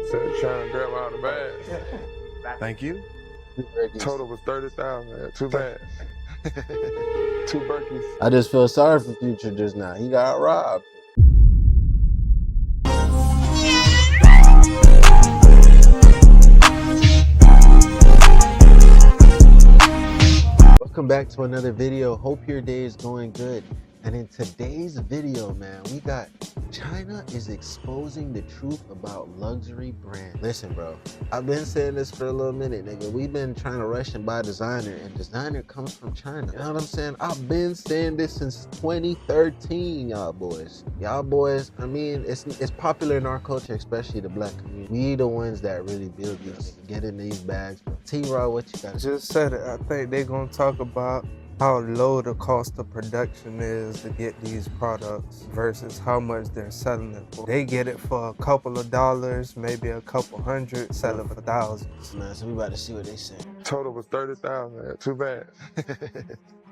Said trying to grab all the bags. Thank you. Total was 30,000. Too bad. 2 Berkeys. I just feel sorry for Future just now. He got robbed. Welcome back to another video. Hope your day is going good. And in today's video, man, we got China is exposing the truth about luxury brands. Listen, bro, I've been saying this for a little minute, nigga. We've been trying to rush and buy designer, and designer comes from China. You know what I'm saying? I've been saying this since 2013, y'all boys. Y'all boys, I mean, it's popular in our culture, especially the black community. We the ones that really build these, get in these bags. TRaw, what you got? Just said it. I think they're gonna talk about how low the cost of production is to get these products versus how much they're selling it for. They get it for a couple of dollars, maybe a couple hundred, sell it for thousands. Man, so we about to see what they say. Total was 30,000. Too bad.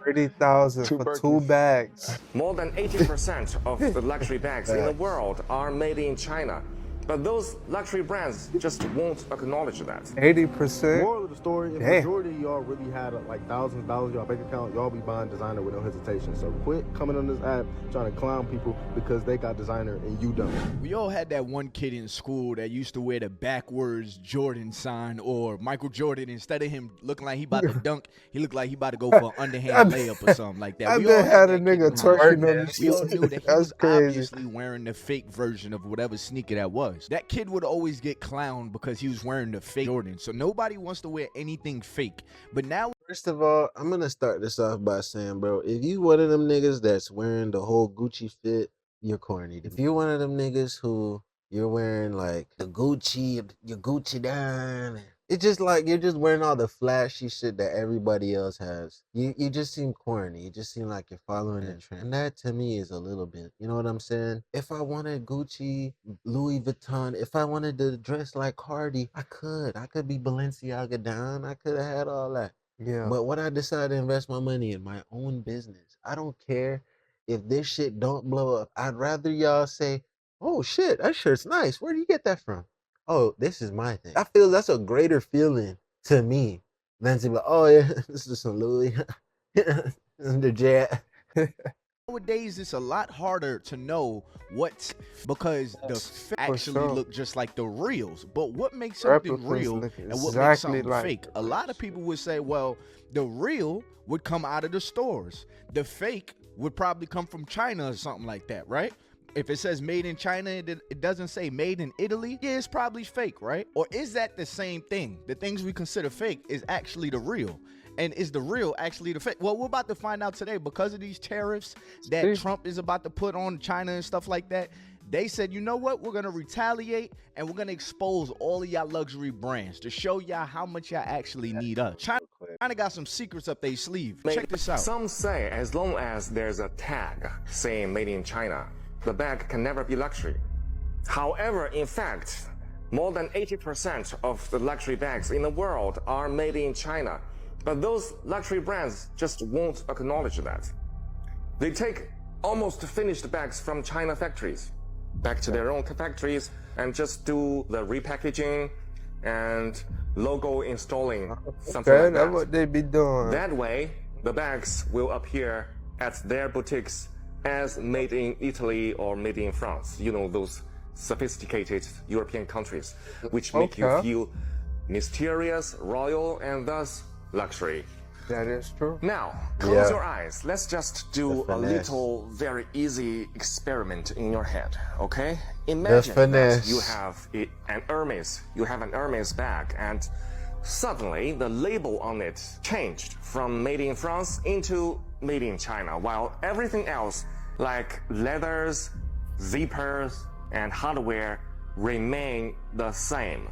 30,000 for Berkeys. 2 bags. More than 80% of the luxury bags in the world are made in China. But those luxury brands just won't acknowledge that. 80%? Moral of the story, the majority of y'all really had like thousands of dollars in y'all bank account, y'all be buying designer with no hesitation. So quit coming on this app trying to clown people because they got designer and you don't. We all had that one kid in school that used to wear the backwards Jordan sign, or Michael Jordan, instead of him looking like he about to dunk, he looked like he about to go for an underhand layup or something like that. I We all had a that nigga kid in twerking mind. on the We all knew that he That's was crazy. obviously wearing the fake version of whatever sneaker that was. That kid would always get clowned because he was wearing the fake Jordan. So nobody wants to wear anything fake. But now, First of all, I'm gonna start this off by saying, bro, if you one of them niggas that's wearing the whole Gucci fit, you're corny. If you're one of them niggas who you're wearing like the Gucci, your Gucci down, it's just like you're just wearing all the flashy shit that everybody else has. You just seem corny. You just seem like you're following the trend. And that to me is a little bit, you know what I'm saying? If I wanted Gucci, Louis Vuitton, if I wanted to dress like Cardi, I could be Balenciaga down. I could have had all that. Yeah. But what I decided to invest my money in my own business. I don't care if this shit don't blow up. I'd rather y'all say, oh shit, that shirt's nice. Where do you get that from? Oh, this is my thing. I feel that's a greater feeling to me than to be like, oh yeah, this is some Louis. The jet. nowadays it's a lot harder to know what's, because the actually look just like the reals. But what makes something real and what makes something fake? A lot of people would say, well, the real would come out of the stores. The fake would probably come from China or something like that, right? If it says made in China, it doesn't say made in Italy, yeah, it's probably fake, right? Or is that the same thing? The things we consider fake is actually the real. And is the real actually the fake? Well, we're about to find out today because of these tariffs that Trump is about to put on China and stuff like that. They said, you know what? We're going to retaliate and we're going to expose all of y'all luxury brands to show y'all how much y'all actually need us. China got some secrets up their sleeve. Check this out. Some say as long as there's a tag saying made in China, the bag can never be luxury. However, in fact, more than 80% of the luxury bags in the world are made in China. But those luxury brands just won't acknowledge that. They take almost finished bags from China factories back to their own factories and just do the repackaging and logo installing, something like that. That's what they be doing. That way, the bags will appear at their boutiques as made in Italy or made in France. You know, those sophisticated European countries, which make you feel mysterious, royal, and thus luxury. That is true. Now, close your eyes. Let's just do a little, very easy experiment in your head, okay? Imagine that you have an Hermes bag, and suddenly the label on it changed from made in France into made in China, while everything else, like leathers, zippers, and hardware, remain the same.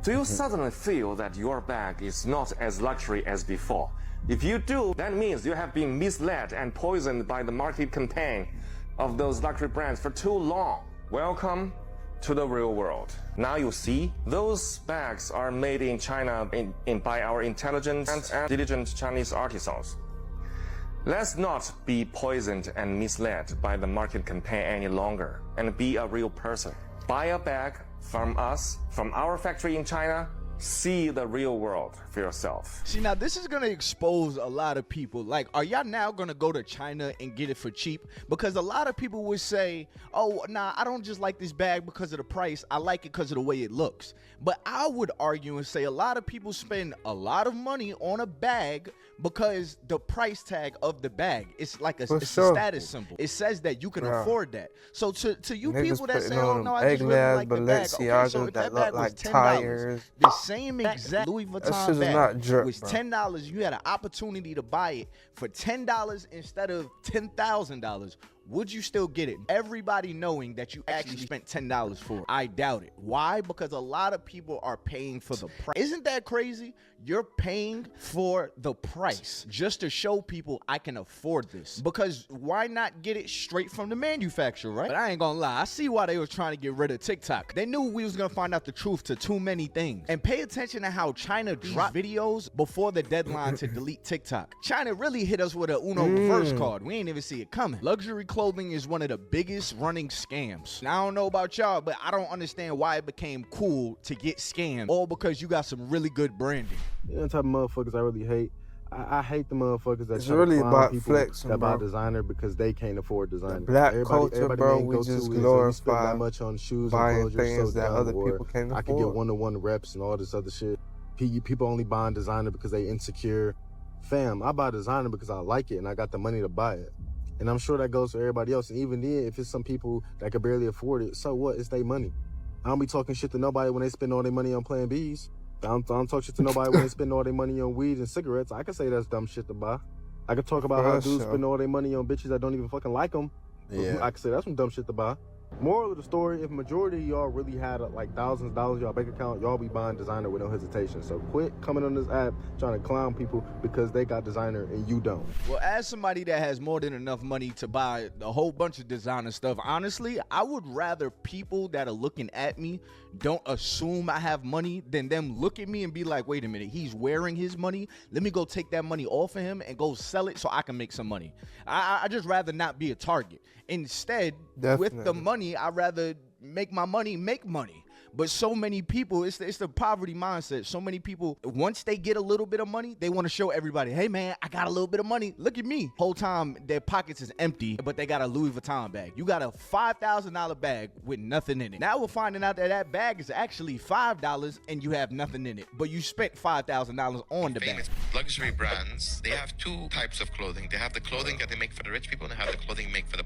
Do you suddenly feel that your bag is not as luxury as before? If you do, that means you have been misled and poisoned by the market campaign of those luxury brands for too long. Welcome to the real world. Now you see, those bags are made in China by our intelligent and diligent Chinese artisans. Let's not be poisoned and misled by the market campaign any longer and be a real person. Buy a bag from us, from our factory in China. See the real world for yourself. See, now this is gonna expose a lot of people. Like, are y'all now gonna go to China and get it for cheap? Because a lot of people would say, oh, nah, I don't just like this bag because of the price. I like it because of the way it looks. But I would argue and say a lot of people spend a lot of money on a bag because the price tag of the bag, it's like a status symbol. It says that you can afford that. So to you Niggas people that say, oh on no, I just really like the bag. Okay, so if that that bag look was like $10, tires. the same exact Louis Vuitton bag not drip, was $10. You had an opportunity to buy it for $10 instead of $10,000. Would you still get it? Everybody knowing that you actually spent $10 for it. I doubt it. Why? Because a lot of people are paying for the price. Isn't that crazy? You're paying for the price just to show people I can afford this. Because why not get it straight from the manufacturer, right? But I ain't gonna lie, I see why they were trying to get rid of TikTok. They knew we was gonna find out the truth to too many things. And pay attention to how China dropped videos before the deadline to delete TikTok. China really hit us with a Uno reverse card. We ain't even see it coming. Luxury clothing is one of the biggest running scams. Now, I don't know about y'all, but I don't understand why it became cool to get scammed, all because you got some really good branding. You know the type of motherfuckers I really hate? I hate the motherfuckers that it's try really to clown about people flexing, that buy bro. designer because they can't afford designer. The black culture, bro, we just glorify we spend that much on shoes buying and clothes, things so that dumb, other people can't afford. I could get one-to-one reps and all this other shit. People only buying designer because they insecure. Fam, I buy designer because I like it and I got the money to buy it. And I'm sure that goes for everybody else. And even then, if it's some people that could barely afford it, so what? It's their money. I don't be talking shit to nobody when they spend all their money on Plan Bs. I don't talk shit to nobody when they spend all their money on weed and cigarettes. I can say that's dumb shit to buy. I could talk about how dudes spend all their money on bitches that don't even fucking like them. Yeah. I can say that's some dumb shit to buy. Moral of the story, if majority of y'all really had like thousands of dollars in y'all bank account, y'all be buying designer with no hesitation. So quit coming on this app trying to clown people because they got designer and you don't. Well, as somebody that has more than enough money to buy a whole bunch of designer stuff, honestly, I would rather people that are looking at me don't assume I have money than them look at me and be like, wait a minute, he's wearing his money. Let me go take that money off of him and go sell it so I can make some money. I just rather not be a target. Instead, with the money, I'd rather make my money make money. But so many people, it's the poverty mindset. So many people, once they get a little bit of money, they want to show everybody, hey man, I got a little bit of money. Look at me. Whole time their pockets is empty, but they got a Louis Vuitton bag. You got a $5,000 bag with nothing in it. Now we're finding out that that bag is actually $5 and you have nothing in it, but you spent $5,000 on the bag. Luxury brands, they have two types of clothing. They have the clothing that they make for the rich people and they have the clothing made for the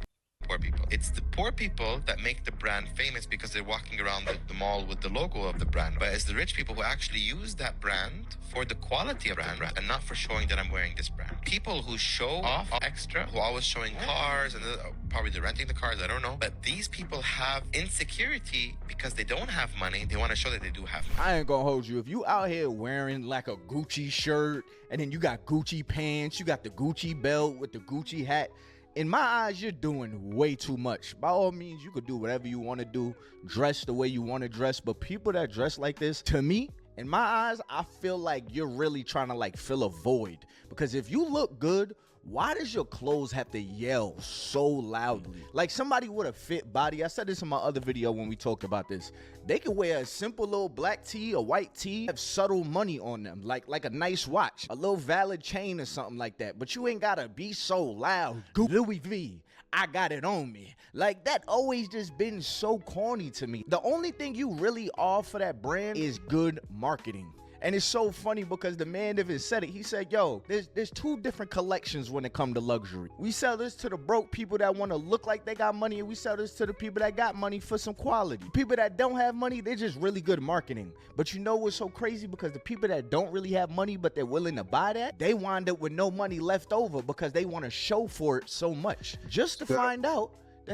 poor people. It's the poor people that make the brand famous because they're walking around the mall with the logo of the brand. But it's the rich people who actually use that brand for the quality of the brand and not for showing that I'm wearing this brand. People who show off extra, who are always showing cars and probably they're renting the cars, I don't know. But these people have insecurity because they don't have money. They want to show that they do have money. I ain't gonna hold you. If you out here wearing like a Gucci shirt and then you got Gucci pants, you got the Gucci belt with the Gucci hat, in my eyes, you're doing way too much. By all means, you could do whatever you want to do, dress the way you want to dress. But people that dress like this, to me, in my eyes, I feel like you're really trying to like fill a void. Because if you look good, why does your clothes have to yell so loudly? Like somebody with a fit body, I said this in my other video when we talked about this. They can wear a simple little black tee, a white tee, have subtle money on them, like a nice watch, a little valid chain or something like that. But you ain't gotta be so loud. Louis V, I got it on me. Like that always just been so corny to me. The only thing you really are for that brand is good marketing. And it's so funny because the man even said it. He said, yo, there's two different collections when it comes to luxury. We sell this to the broke people that want to look like they got money, and we sell this to the people that got money for some quality. People that don't have money, they're just really good marketing. But you know what's so crazy? Because the people that don't really have money, but they're willing to buy that, they wind up with no money left over because they want to show for it so much. Just to find out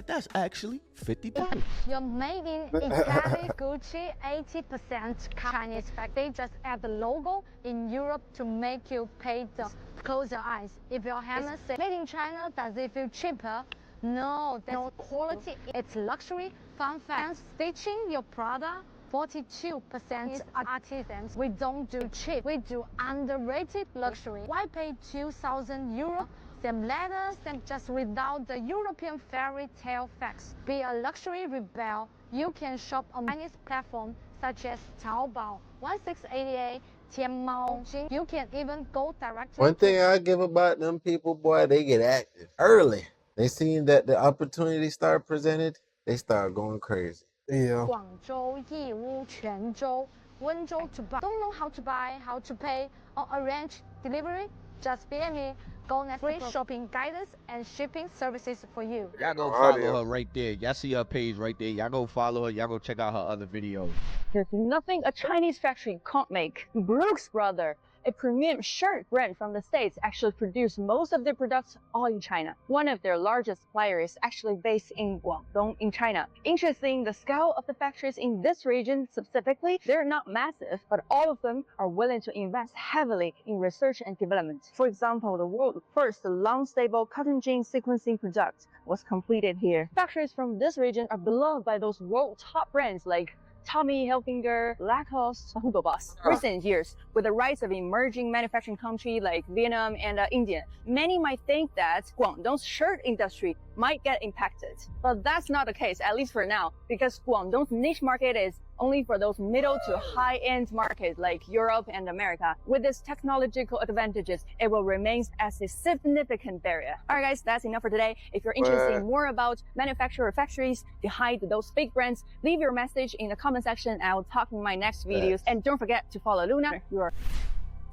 that's actually $50. You're made in Italy, Gucci, 80% Chinese factory. Just add the logo in Europe to make you pay the. Close your eyes. If your hammer says made in China, does it feel cheaper? No, that's no quality. It's luxury. Fun fact: stitching your product 42% are artisans. We don't do cheap, we do underrated luxury. Why pay 2,000 euro? Same letters and just without the European fairy tale facts. Be a luxury rebel. You can shop on Chinese platforms such as Taobao, 1688, Tianmao. You can even go directly. One thing I give about them people, boy, they get active early. They seen that the opportunity start presented, they start going crazy. Yeah. Guangzhou, Yiwu, Quanzhou, Wenzhou to buy. Don't know how to buy, how to pay, or arrange delivery? Just PM me. Go next free shopping guidance and shipping services for you. Y'all go follow her right there. Y'all see her page right there. Y'all go follow her. Y'all go check out her other videos. There's nothing a Chinese factory can't make. Brooks Brothers, a premium shirt brand from the States, actually produce most of their products all in China. One of their largest suppliers is actually based in Guangdong in China. Interesting, the scale of the factories in this region specifically, they're not massive, but all of them are willing to invest heavily in research and development. For example, the world's first long-stable cotton gene sequencing product was completed here. Factories from this region are beloved by those world top brands like Tommy Hilfiger, Lacoste, Hugo Boss. Recent years, with the rise of emerging manufacturing countries like Vietnam and India, many might think that Guangdong's shirt industry might get impacted. But that's not the case, at least for now, because Guangdong's niche market is only for those middle to high-end markets like Europe and America. With its technological advantages, it will remain as a significant barrier. All right, guys, that's enough for today. If you're interested in more about manufacturer factories behind those big brands, leave your message in the comment section and I will talk in my next videos. And don't forget to follow Luna.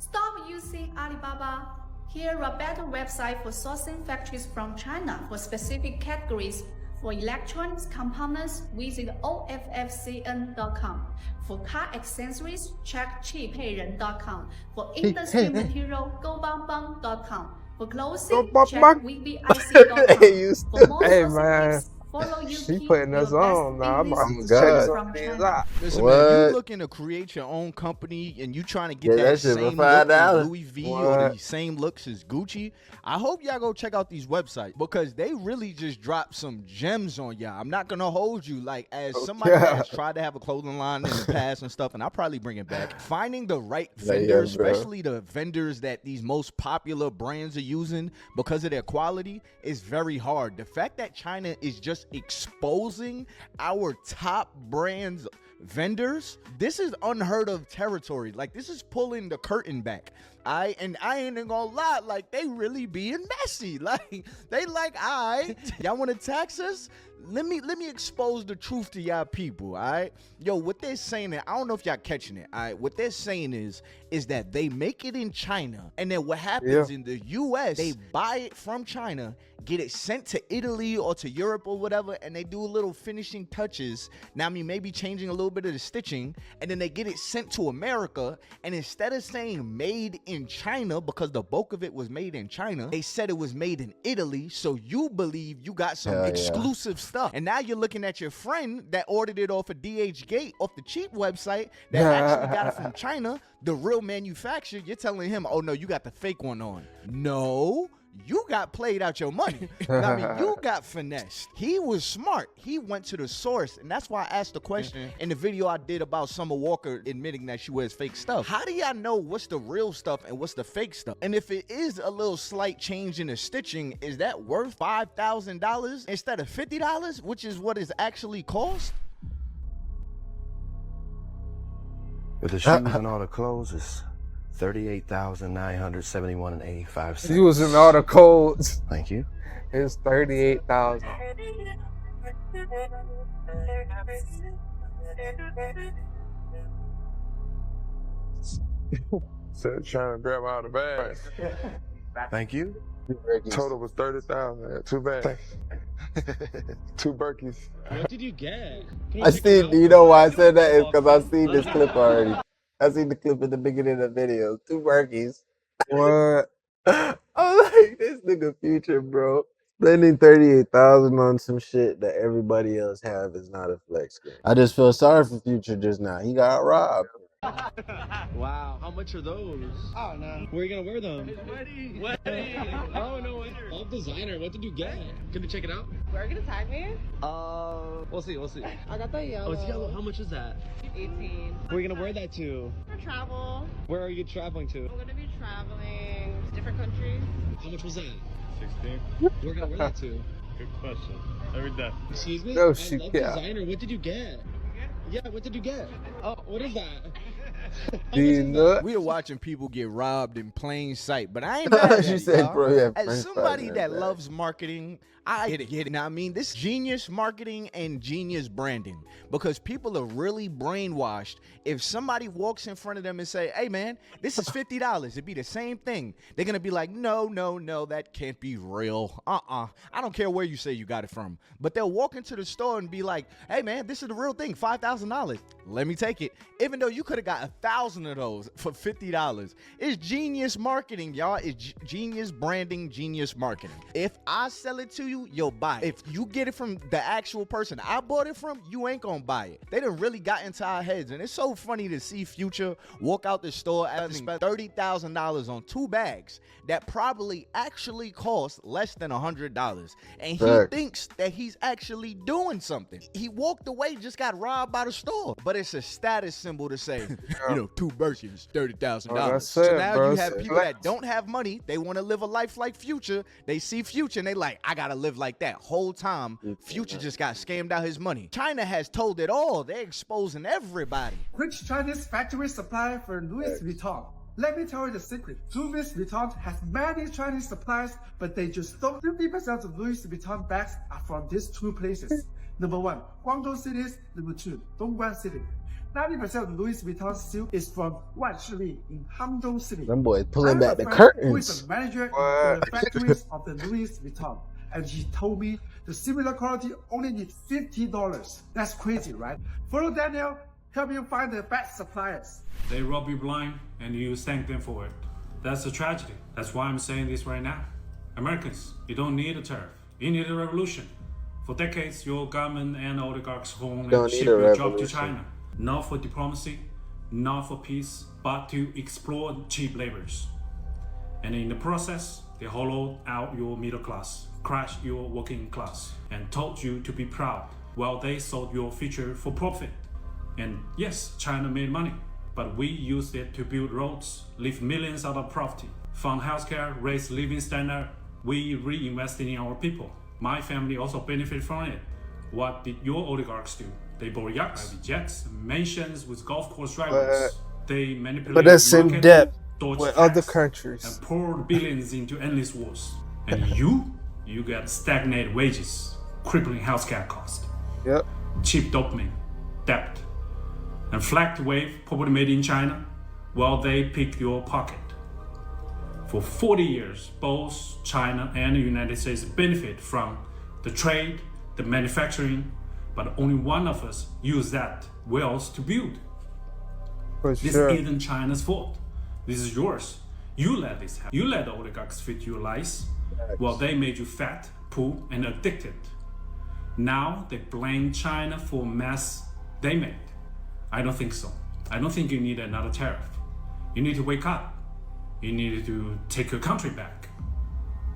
Stop using Alibaba. Here are better website for sourcing factories from China for specific categories. For electronics components, visit OFFCN.com. For car accessories, check cheapayren.com. For industry material, GoBangBang.com. For clothing, check WeBIC.com. For more sourcing follow you. She putting us on. Nah, I'm about to check some things out. Listen, man, you looking to create your own company and you trying to get that same look as Louis V or the same looks as Gucci, I hope y'all go check out these websites because they really just dropped some gems on y'all. I'm not gonna hold you like as somebody that has tried to have a clothing line in the past and stuff, and I'll probably bring it back. Finding the right vendors, especially the vendors that these most popular brands are using because of their quality, is very hard. The fact that China is just exposing our top brands vendors, this is unheard of territory. Like, this is pulling the curtain back. I ain't gonna lie, like, they really being messy. Like, they like, y'all want to tax us? Let me expose the truth to y'all people, all right? Yo, what they're saying, I don't know if y'all catching it, all right? What they're saying is that they make it in China, and then what happens in the U.S., they buy it from China, get it sent to Italy or to Europe or whatever, and they do a little finishing touches. Now, I mean, maybe changing a little bit of the stitching, and then they get it sent to America, and instead of saying made in China, because the bulk of it was made in China, they said it was made in Italy, so you believe you got some exclusive stuff. And now you're looking at your friend that ordered it off of DH Gate, off the cheap website, that actually got it from China, the real manufacturer. You're telling him, oh no, you got the fake one on. No, you got played out your money. I mean, you got finessed. He was smart. He went to the source. And that's why I asked the question in the video I did about Summer Walker admitting that she wears fake stuff. How do y'all know what's the real stuff and what's the fake stuff? And if it is a little slight change in the stitching, is that worth $5,000 instead of $50, which is what it's actually cost? With the shoes and all the clothes, it's $38,971.85. Using all the codes. Thank you. It's 38,000. Said trying to grab out of the bag. Thank you. Total was 30,000. Too bad. 2 Berkeys. What did you get? I seen. You know why I said that is because I've seen this clip already. I seen the clip at the beginning of the video. 2 Berkeys. What? I'm like, this nigga Future, bro. Spending 38,000 on some shit that everybody else have is not a flex game. I just feel sorry for Future just now. He got robbed. Wow, how much are those? Oh no. Where are you gonna wear them? Wedding. Oh no, all designer. What did you get? Can you check it out? Where are you gonna tag me? We'll see. I got the yellow. Oh, it's yellow. How much is that? 18. Where are you gonna wear that to? For travel. Where are you traveling to? I'm gonna be traveling to different countries. How much was that? 16. Where are you gonna wear that to? Good question. Every day. Excuse me? No, I love designer. What did you get? Yeah, what did you get? Oh, what is that? We are watching people get robbed in plain sight, but I ain't mad at She it, said, y'all. bro, yeah, As somebody that loves marketing, I get it. Now, I mean, this genius marketing and genius branding, because people are really brainwashed. If somebody walks in front of them and say, hey, man, this is $50, it'd be the same thing. They're going to be like, no, that can't be real. I don't care where you say you got it from. But they'll walk into the store and be like, hey, man, this is the real thing, $5,000. Let me take it. Even though you could have got 1,000 of those for $50. It's genius marketing, y'all. It's genius branding, genius marketing. If I sell it to you, you'll buy it. If you get it from the actual person I bought it from, you ain't gonna buy it. They done really got into our heads, and it's so funny to see Future walk out the store and spend $30,000 on 2 bags that probably actually cost less than $100, and he thinks that he's actually doing something. He walked away, just got robbed by the store, but it's a status symbol to say, 2 Birkins, $30,000. So now you have people that don't have money. They want to live a life like Future. They see Future and they like, I gotta live like that. Whole time, Future just got scammed out his money. China has told it all. They're exposing everybody. Which Chinese factory supply for Louis Vuitton? Let me tell you the secret. Louis Vuitton has many Chinese suppliers, but they just don't. 50% of Louis Vuitton bags are from these 2 places. Number 1, Guangdong City. Number 2, Dongguan City. 90% of Louis Vuitton silk is from Wanshili in Hangzhou City. Them boys pulling back the Who is curtains. the manager in the factories of the Louis Vuitton? And he told me the similar quality only needs $50. That's crazy, right? Follow Daniel, help you find the best suppliers. They rob you blind and you thank them for it. That's a tragedy. That's why I'm saying this right now. Americans, you don't need a tariff. You need a revolution. For decades, your government and oligarchs own and ship your job to China. Not for diplomacy, not for peace, but to exploit cheap laborers. And in the process, they hollowed out your middle class, crushed your working class, and taught you to be proud while they sold your future for profit. And yes, China made money, but we used it to build roads, lift millions out of poverty, fund healthcare, raise living standard. We reinvested in our people. My family also benefited from it. What did your oligarchs do? They bought yachts, private jets, mansions with golf course drivers. They manipulated but that's in depth with other tax, countries and poured billions into endless wars. And you get stagnated wages, crippling healthcare costs, cheap dopamine, debt, and flagged wave property made in China, while they pick your pocket. For 40 years, both China and the United States benefit from the trade, the manufacturing, but only one of us use that wealth to build. This isn't China's fault. This is yours. You let this happen. You let the oligarchs fit your lies, while they made you fat, poor, and addicted. Now they blame China for mess they made. I don't think so. I don't think you need another tariff. You need to wake up. You need to take your country back.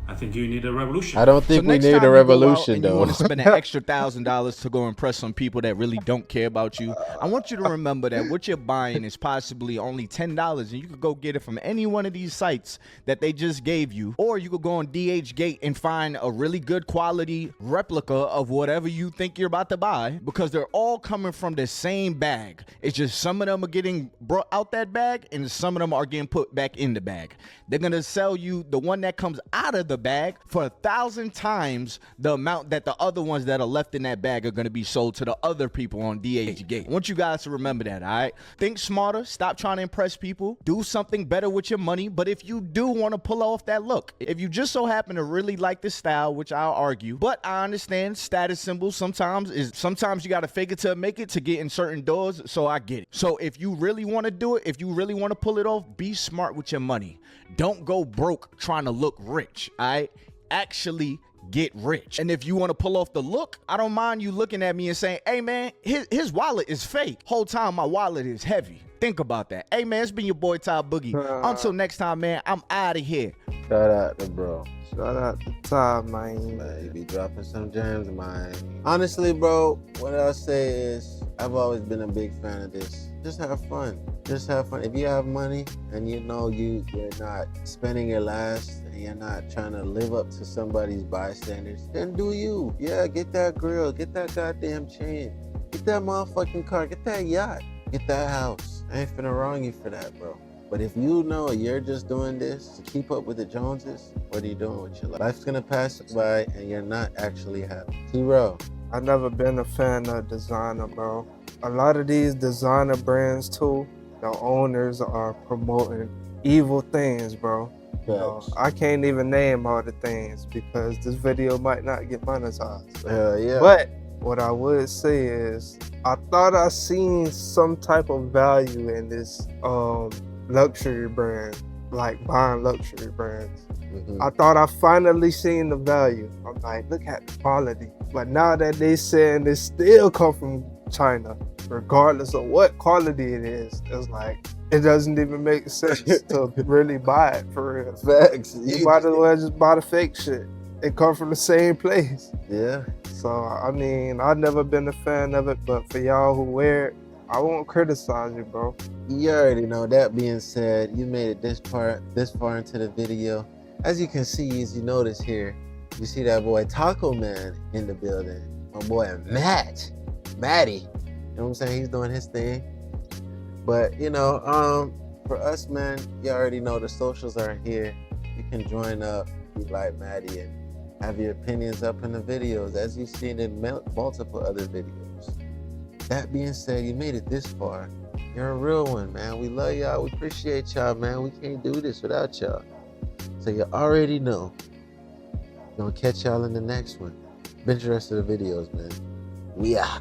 I think you need a revolution. I don't think we need a revolution, though. You want to spend an extra $1,000 to go impress some people that really don't care about you. I want you to remember that what you're buying is possibly only $10, and you could go get it from any one of these sites that they just gave you, or you could go on DHgate and find a really good quality replica of whatever you think you're about to buy, because they're all coming from the same bag. It's just some of them are getting brought out that bag, and some of them are getting put back in the bag. They're gonna sell you the one that comes out of the bag for 1,000 times the amount that the other ones that are left in that bag are going to be sold to the other people on DHgate. I want you guys to remember that, all right? Think smarter. Stop trying to impress people. Do something better with your money. But if you do want to pull off that look, if you just so happen to really like this style, which I'll argue, but I understand status symbols sometimes you got to fake it to make it to get in certain doors, so I get it. So if you really want to do it, if you really want to pull it off, be smart with your money. Don't go broke trying to look rich, all right? Actually get rich. And if you want to pull off the look, I don't mind you looking at me and saying, hey man, his wallet is fake. Whole time my wallet is heavy. Think about that. Hey, man, it's been your boy, Ty Boogie. Until next time, man, I'm out of here. Shout out to bro. Shout out to Ty, man. You be dropping some gems, man. Honestly, bro, what I'll say is I've always been a big fan of this. Just have fun. Just have fun. If you have money and you know you're not spending your last and you're not trying to live up to somebody's bystanders, then do you. Yeah, get that grill, get that goddamn chain, get that motherfucking car, get that yacht, get that house. I ain't finna wrong you for that, bro. But if you know you're just doing this to keep up with the Joneses, what are you doing with your life? Life's gonna pass by and you're not actually happy. T-Raw. I've never been a fan of designer, bro. A lot of these designer brands too, the owners are promoting evil things, bro. You know, I can't even name all the things because this video might not get monetized. Hell yeah. But what I would say is, I thought I seen some type of value in this luxury brand, like buying luxury brands. I thought I finally seen the value. I'm like, look at the quality. But now that they saying they still come from China, regardless of what quality it is, it's like, it doesn't even make sense to really buy it for real. Facts. You might as well just buy the fake shit. It come from the same place. Yeah. So, I mean, I've never been a fan of it, but for y'all who wear it, I won't criticize you, bro. You already know. That being said, you made it this far into the video. As you can see, as you notice here, you see that boy Taco Man in the building. My boy Matty. You know what I'm saying? He's doing his thing. But, you know, for us, man, you already know the socials are here. You can join up, be like Matty, and have your opinions up in the videos, as you've seen in multiple other videos. That being said, you made it this far. You're a real one, man. We love y'all. We appreciate y'all, man. We can't do this without y'all. So you already know. Gonna catch y'all in the next one. Binge the rest of the videos, man. We out.